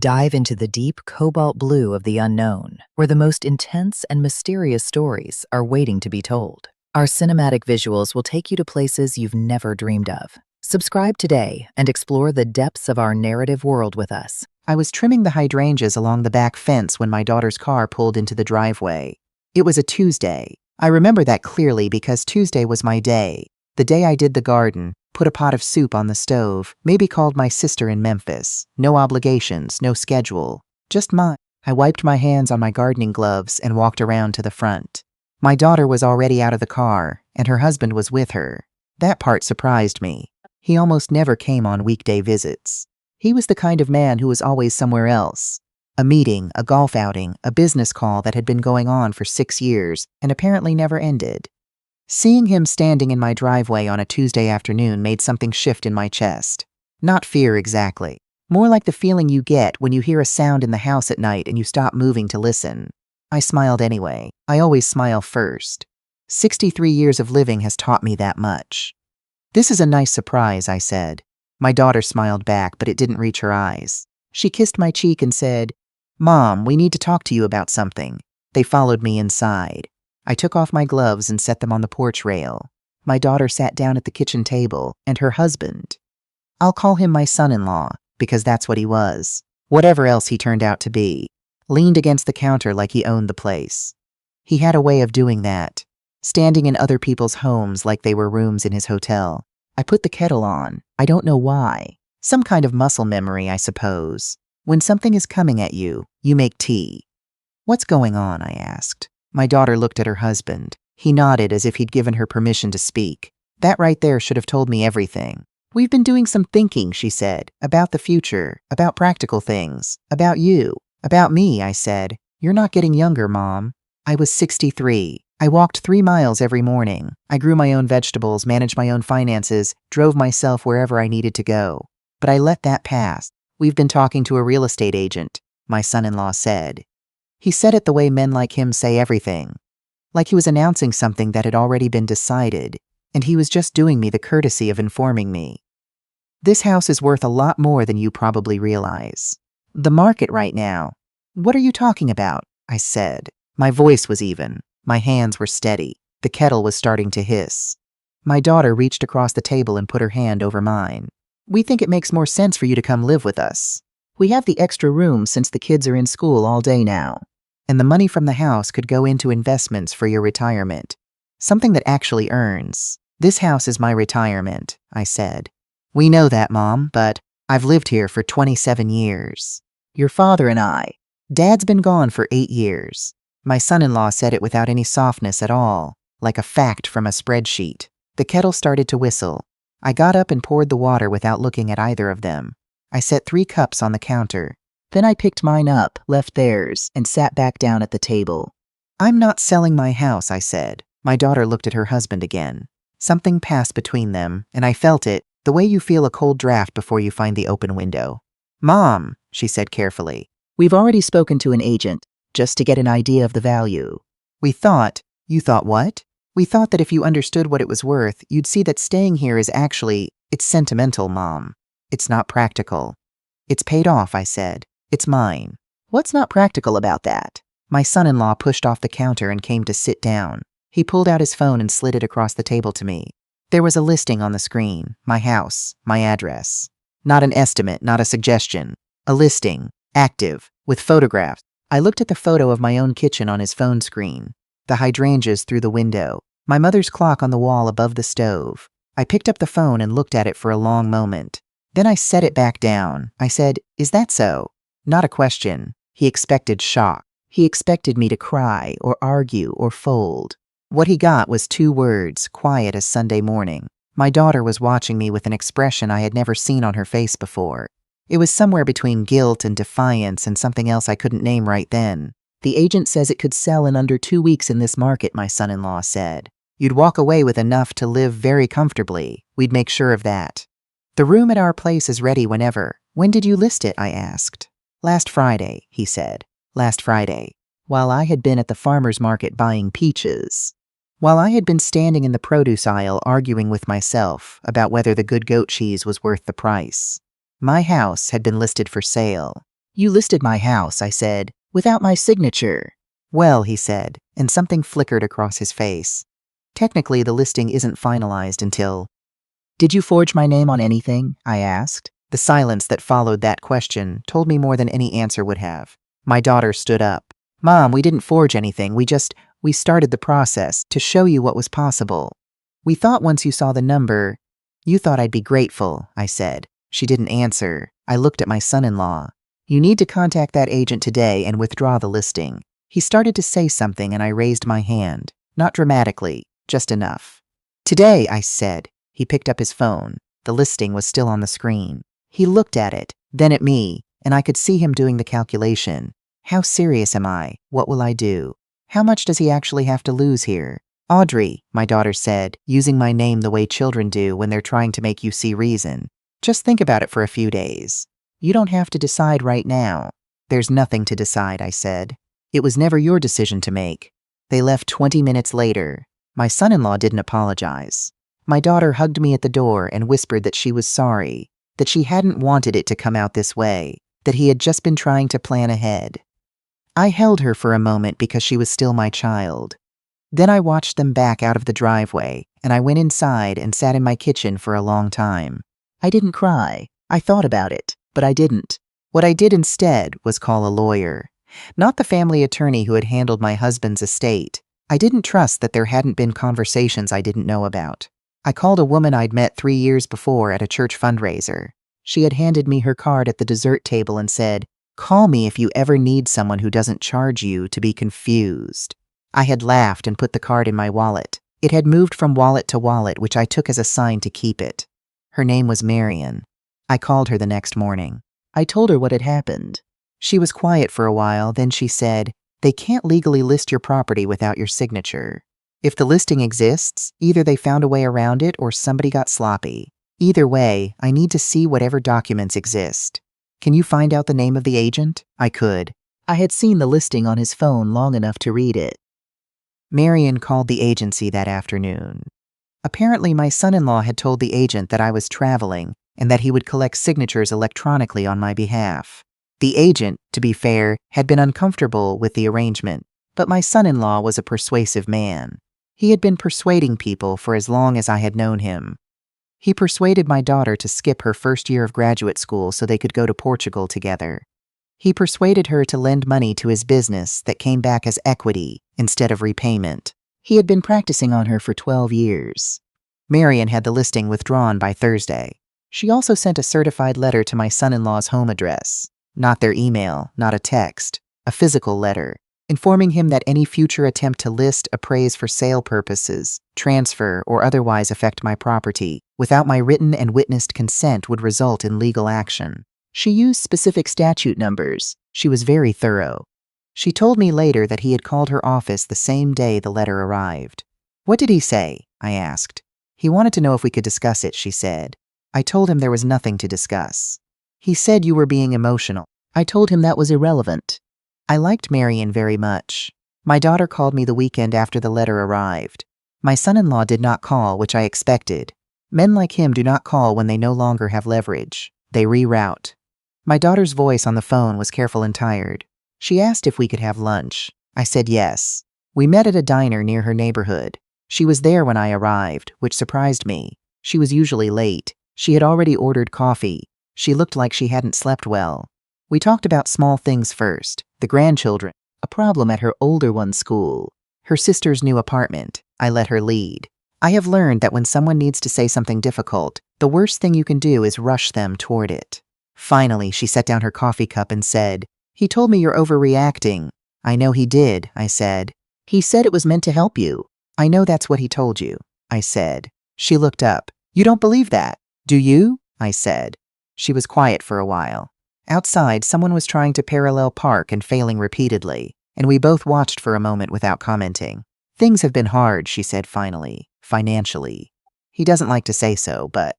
Dive into the deep cobalt blue of the unknown, where the most intense and mysterious stories are waiting to be told. Our cinematic visuals will take you to places you've never dreamed of. Subscribe today and explore the depths of our narrative world with us. I was trimming the hydrangeas along the back fence when my daughter's car pulled into the driveway. It was a Tuesday. I remember that clearly because Tuesday was my day. The day I did the garden, put a pot of soup on the stove, maybe called my sister in Memphis. No obligations, no schedule. Just mine. I wiped my hands on my gardening gloves and walked around to the front. My daughter was already out of the car, and her husband was with her. That part surprised me. He almost never came on weekday visits. He was the kind of man who was always somewhere else. A meeting, a golf outing, a business call that had been going on for 6 years and apparently never ended. Seeing him standing in my driveway on a Tuesday afternoon made something shift in my chest. Not fear exactly. More like the feeling you get when you hear a sound in the house at night and you stop moving to listen. I smiled anyway. I always smile first. 63 years of living has taught me that much. "This is a nice surprise," I said. My daughter smiled back, but it didn't reach her eyes. She kissed my cheek and said, "Mom, we need to talk to you about something." They followed me inside. I took off my gloves and set them on the porch rail. My daughter sat down at the kitchen table, and her husband. I'll call him my son-in-law, because that's what he was. Whatever else he turned out to be. Leaned against the counter like he owned the place. He had a way of doing that. Standing in other people's homes like they were rooms in his hotel. I put the kettle on. I don't know why. Some kind of muscle memory, I suppose. When something is coming at you, you make tea. "What's going on?" I asked. My daughter looked at her husband. He nodded as if he'd given her permission to speak. That right there should have told me everything. "We've been doing some thinking," she said, "about the future, about practical things, about you." "About me," I said. "You're not getting younger, Mom." I was 63. I walked 3 miles every morning. I grew my own vegetables, managed my own finances, drove myself wherever I needed to go. But I let that pass. "We've been talking to a real estate agent," my son-in-law said. He said it the way men like him say everything. Like he was announcing something that had already been decided, and he was just doing me the courtesy of informing me. "This house is worth a lot more than you probably realize. The market right now." "What are you talking about?" I said. My voice was even. My hands were steady. The kettle was starting to hiss. My daughter reached across the table and put her hand over mine. "We think it makes more sense for you to come live with us. We have the extra room since the kids are in school all day now. And the money from the house could go into investments for your retirement. Something that actually earns. This house is my retirement," I said. "We know that, Mom, but I've lived here for 27 years. Your father and I. Dad's been gone for 8 years. My son-in-law said it without any softness at all, like a fact from a spreadsheet. The kettle started to whistle. I got up and poured the water without looking at either of them. I set 3 cups on the counter. Then I picked mine up, left theirs, and sat back down at the table. "I'm not selling my house," I said. My daughter looked at her husband again. Something passed between them, and I felt it, the way you feel a cold draft before you find the open window. "Mom," she said carefully, "we've already spoken to an agent, just to get an idea of the value. We thought—" "You thought what?" "We thought that if you understood what it was worth, you'd see that staying here is it's sentimental, Mom. It's not practical." "It's paid off," I said. "It's mine." "What's not practical about that?" My son-in-law pushed off the counter and came to sit down. He pulled out his phone and slid it across the table to me. There was a listing on the screen, my house, my address. Not an estimate, not a suggestion. A listing, active, with photographs. I looked at the photo of my own kitchen on his phone screen, the hydrangeas through the window, my mother's clock on the wall above the stove. I picked up the phone and looked at it for a long moment. Then I set it back down. I said, "Is that so?" Not a question. He expected shock. He expected me to cry or argue or fold. What he got was 2 words, quiet as Sunday morning. My daughter was watching me with an expression I had never seen on her face before. It was somewhere between guilt and defiance and something else I couldn't name right then. "The agent says it could sell in under 2 weeks in this market," my son-in-law said. "You'd walk away with enough to live very comfortably. We'd make sure of that. The room at our place is ready whenever." "When did you list it?" I asked. "Last Friday," he said. "Last Friday." While I had been at the farmer's market buying peaches. While I had been standing in the produce aisle arguing with myself about whether the good goat cheese was worth the price. My house had been listed for sale. You listed my house, I said, without my signature. Well, he said, and something flickered across his face. Technically, the listing isn't finalized until... Did you forge my name on anything? I asked. The silence that followed that question told me more than any answer would have. My daughter stood up. Mom, we didn't forge anything. We started the process to show you what was possible. We thought once you saw the number, you thought I'd be grateful, I said. She didn't answer. I looked at my son-in-law. You need to contact that agent today and withdraw the listing. He started to say something and I raised my hand. Not dramatically, just enough. Today, I said. He picked up his phone. The listing was still on the screen. He looked at it, then at me, and I could see him doing the calculation. How serious am I? What will I do? How much does he actually have to lose here? Audrey, my daughter said, using my name the way children do when they're trying to make you see reason. Just think about it for a few days. You don't have to decide right now. There's nothing to decide, I said. It was never your decision to make. They left 20 minutes later. My son-in-law didn't apologize. My daughter hugged me at the door and whispered that she was sorry, that she hadn't wanted it to come out this way, that he had just been trying to plan ahead. I held her for a moment because she was still my child. Then I watched them back out of the driveway, and I went inside and sat in my kitchen for a long time. I didn't cry. I thought about it, but I didn't. What I did instead was call a lawyer. Not the family attorney who had handled my husband's estate. I didn't trust that there hadn't been conversations I didn't know about. I called a woman I'd met 3 years before at a church fundraiser. She had handed me her card at the dessert table and said, "Call me if you ever need someone who doesn't charge you to be confused." I had laughed and put the card in my wallet. It had moved from wallet to wallet, which I took as a sign to keep it. Her name was Marion. I called her the next morning. I told her what had happened. She was quiet for a while, then she said, "They can't legally list your property without your signature. If the listing exists, either they found a way around it or somebody got sloppy. Either way, I need to see whatever documents exist. Can you find out the name of the agent?" I could. I had seen the listing on his phone long enough to read it. Marion called the agency that afternoon. Apparently, my son-in-law had told the agent that I was traveling and that he would collect signatures electronically on my behalf. The agent, to be fair, had been uncomfortable with the arrangement, but my son-in-law was a persuasive man. He had been persuading people for as long as I had known him. He persuaded my daughter to skip her first year of graduate school so they could go to Portugal together. He persuaded her to lend money to his business that came back as equity instead of repayment. He had been practicing on her for 12 years. Marion had the listing withdrawn by Thursday. She also sent a certified letter to my son-in-law's home address. Not their email, not a text, a physical letter, informing him that any future attempt to list, appraise for sale purposes, transfer, or otherwise affect my property without my written and witnessed consent would result in legal action. She used specific statute numbers. She was very thorough. She told me later that he had called her office the same day the letter arrived. "What did he say?" I asked. "He wanted to know if we could discuss it," she said. I told him there was nothing to discuss. "He said you were being emotional." I told him that was irrelevant. I liked Marion very much. My daughter called me the weekend after the letter arrived. My son-in-law did not call, which I expected. Men like him do not call when they no longer have leverage. They reroute. My daughter's voice on the phone was careful and tired. She asked if we could have lunch. I said yes. We met at a diner near her neighborhood. She was there when I arrived, which surprised me. She was usually late. She had already ordered coffee. She looked like she hadn't slept well. We talked about small things first, the grandchildren, a problem at her older one's school, her sister's new apartment. I let her lead. I have learned that when someone needs to say something difficult, the worst thing you can do is rush them toward it. Finally, she set down her coffee cup and said, "He told me you're overreacting." "I know he did," I said. "He said it was meant to help you." "I know that's what he told you," I said. She looked up. "You don't believe that, do you?" I said. She was quiet for a while. Outside, someone was trying to parallel park and failing repeatedly, and we both watched for a moment without commenting. "Things have been hard," she said finally, "financially." He doesn't like to say so, but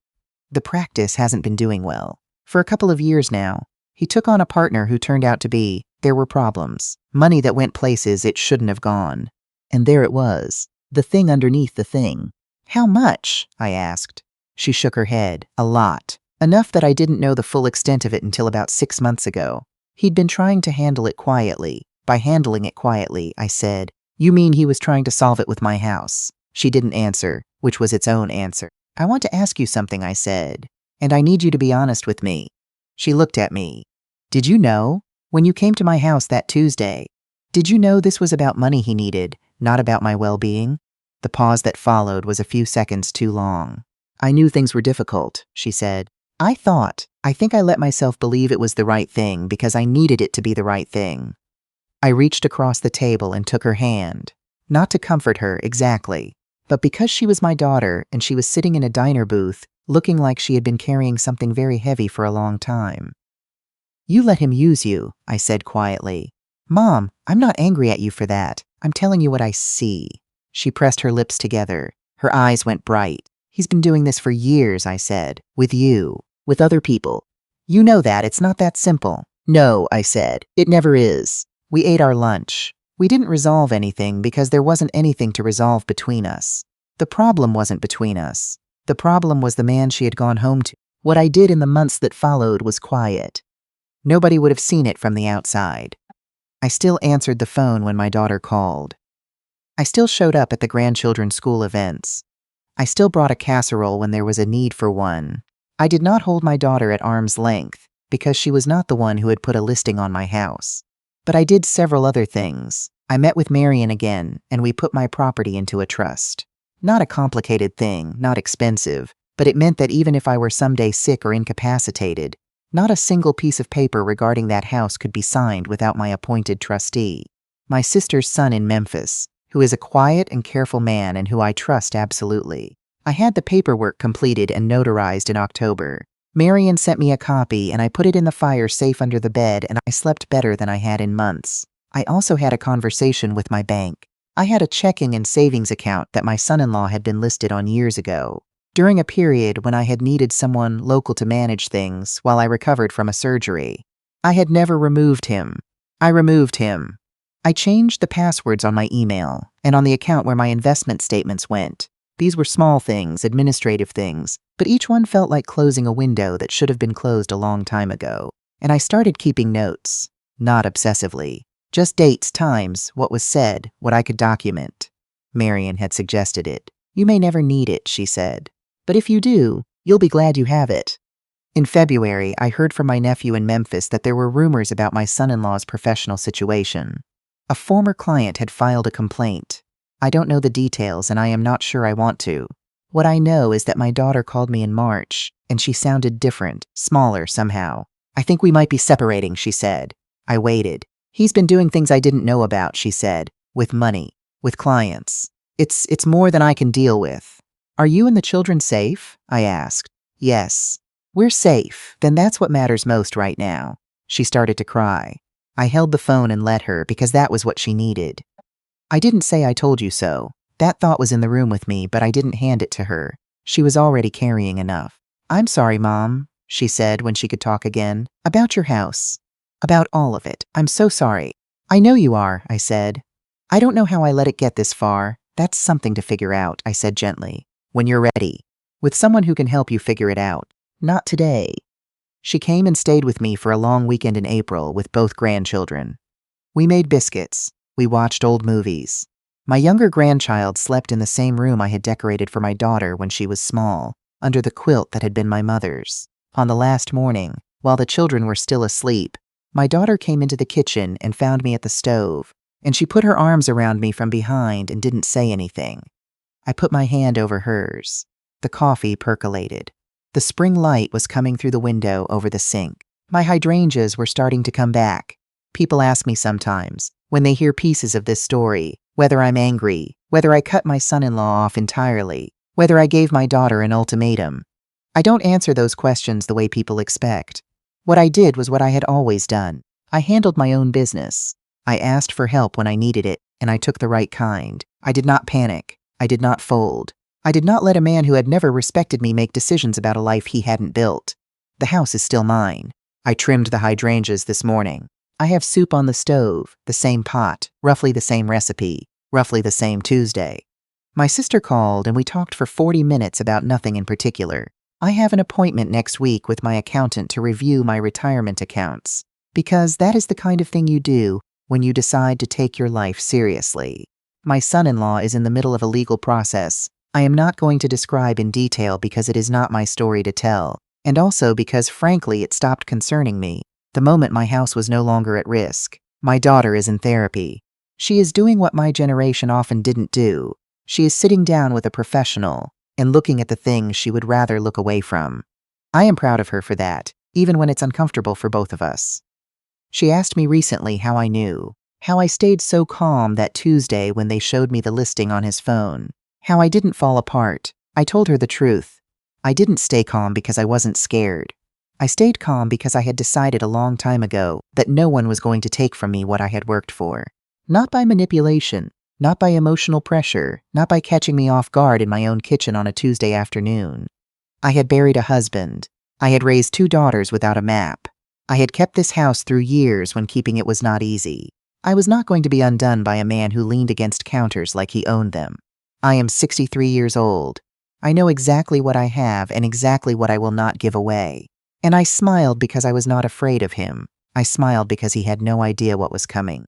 the practice hasn't been doing well. For a couple of years now, he took on a partner who turned out to be, there were problems, money that went places it shouldn't have gone. And there it was, the thing underneath the thing. "How much?" I asked. She shook her head. "A lot. Enough that I didn't know the full extent of it until about 6 months ago. He'd been trying to handle it quietly. By handling it quietly, I said, "You mean he was trying to solve it with my house?" She didn't answer, which was its own answer. "I want to ask you something," I said, "and I need you to be honest with me." She looked at me. "Did you know? When you came to my house that Tuesday, did you know this was about money he needed, not about my well-being?" The pause that followed was a few seconds too long. "I knew things were difficult," she said. I think I let myself believe it was the right thing because I needed it to be the right thing." I reached across the table and took her hand. Not to comfort her, exactly, but because she was my daughter and she was sitting in a diner booth, looking like she had been carrying something very heavy for a long time. "You let him use you," I said quietly. "Mom, I'm not angry at you for that. I'm telling you what I see." She pressed her lips together. Her eyes went bright. "He's been doing this for years," I said. "With you. With other people. You know that. It's not that simple." "No," I said. "It never is." We ate our lunch. We didn't resolve anything because there wasn't anything to resolve between us. The problem wasn't between us. The problem was the man she had gone home to. What I did in the months that followed was quiet. Nobody would have seen it from the outside. I still answered the phone when my daughter called. I still showed up at the grandchildren's school events. I still brought a casserole when there was a need for one. I did not hold my daughter at arm's length because she was not the one who had put a listing on my house. But I did several other things. I met with Marion again, and we put my property into a trust. Not a complicated thing, not expensive, but it meant that even if I were someday sick or incapacitated, not a single piece of paper regarding that house could be signed without my appointed trustee. My sister's son in Memphis, who is a quiet and careful man and who I trust absolutely. I had the paperwork completed and notarized in October. Marion sent me a copy and I put it in the fire safe under the bed, and I slept better than I had in months. I also had a conversation with my bank. I had a checking and savings account that my son-in-law had been listed on years ago, during a period when I had needed someone local to manage things while I recovered from a surgery. I had never removed him. I removed him. I changed the passwords on my email and on the account where my investment statements went. These were small things, administrative things, but each one felt like closing a window that should have been closed a long time ago. And I started keeping notes. Not obsessively. Just dates, times, what was said, what I could document. Marion had suggested it. "You may never need it," she said. "But if you do, you'll be glad you have it." In February, I heard from my nephew in Memphis that there were rumors about my son-in-law's professional situation. A former client had filed a complaint. I don't know the details, and I am not sure I want to. What I know is that my daughter called me in March, and she sounded different, smaller somehow. "I think we might be separating," she said. I waited. "He's been doing things I didn't know about," she said. "With money. With clients. It's more than I can deal with." "Are you and the children safe?" I asked. "Yes. We're safe. Then that's what matters most right now." She started to cry. I held the phone and let her because that was what she needed. I didn't say "I told you so." That thought was in the room with me, but I didn't hand it to her. She was already carrying enough. "I'm sorry, Mom," she said when she could talk again. "About your house. About all of it. I'm so sorry." "I know you are," I said. "I don't know how I let it get this far. That's something to figure out," I said gently. "When you're ready. With someone who can help you figure it out. Not today." She came and stayed with me for a long weekend in April with both grandchildren. We made biscuits. We watched old movies. My younger grandchild slept in the same room I had decorated for my daughter when she was small, under the quilt that had been my mother's. On the last morning, while the children were still asleep, my daughter came into the kitchen and found me at the stove, and she put her arms around me from behind and didn't say anything. I put my hand over hers. The coffee percolated. The spring light was coming through the window over the sink. My hydrangeas were starting to come back. People ask me sometimes, when they hear pieces of this story, whether I'm angry, whether I cut my son-in-law off entirely, whether I gave my daughter an ultimatum. I don't answer those questions the way people expect. What I did was what I had always done. I handled my own business. I asked for help when I needed it, and I took the right kind. I did not panic. I did not fold. I did not let a man who had never respected me make decisions about a life he hadn't built. The house is still mine. I trimmed the hydrangeas this morning. I have soup on the stove, the same pot, roughly the same recipe, roughly the same Tuesday. My sister called and we talked for 40 minutes about nothing in particular. I have an appointment next week with my accountant to review my retirement accounts. Because that is the kind of thing you do when you decide to take your life seriously. My son-in-law is in the middle of a legal process. I am not going to describe in detail because it is not my story to tell, and also because frankly it stopped concerning me the moment my house was no longer at risk. My daughter is in therapy. She is doing what my generation often didn't do. She is sitting down with a professional and looking at the things she would rather look away from. I am proud of her for that, even when it's uncomfortable for both of us. She asked me recently how I knew, how I stayed so calm that Tuesday when they showed me the listing on his phone, how I didn't fall apart. I told her the truth. I didn't stay calm because I wasn't scared. I stayed calm because I had decided a long time ago that no one was going to take from me what I had worked for. Not by manipulation, not by emotional pressure, not by catching me off guard in my own kitchen on a Tuesday afternoon. I had buried a husband. I had raised 2 daughters without a map. I had kept this house through years when keeping it was not easy. I was not going to be undone by a man who leaned against counters like he owned them. I am 63 years old. I know exactly what I have and exactly what I will not give away. And I smiled because I was not afraid of him. I smiled because he had no idea what was coming.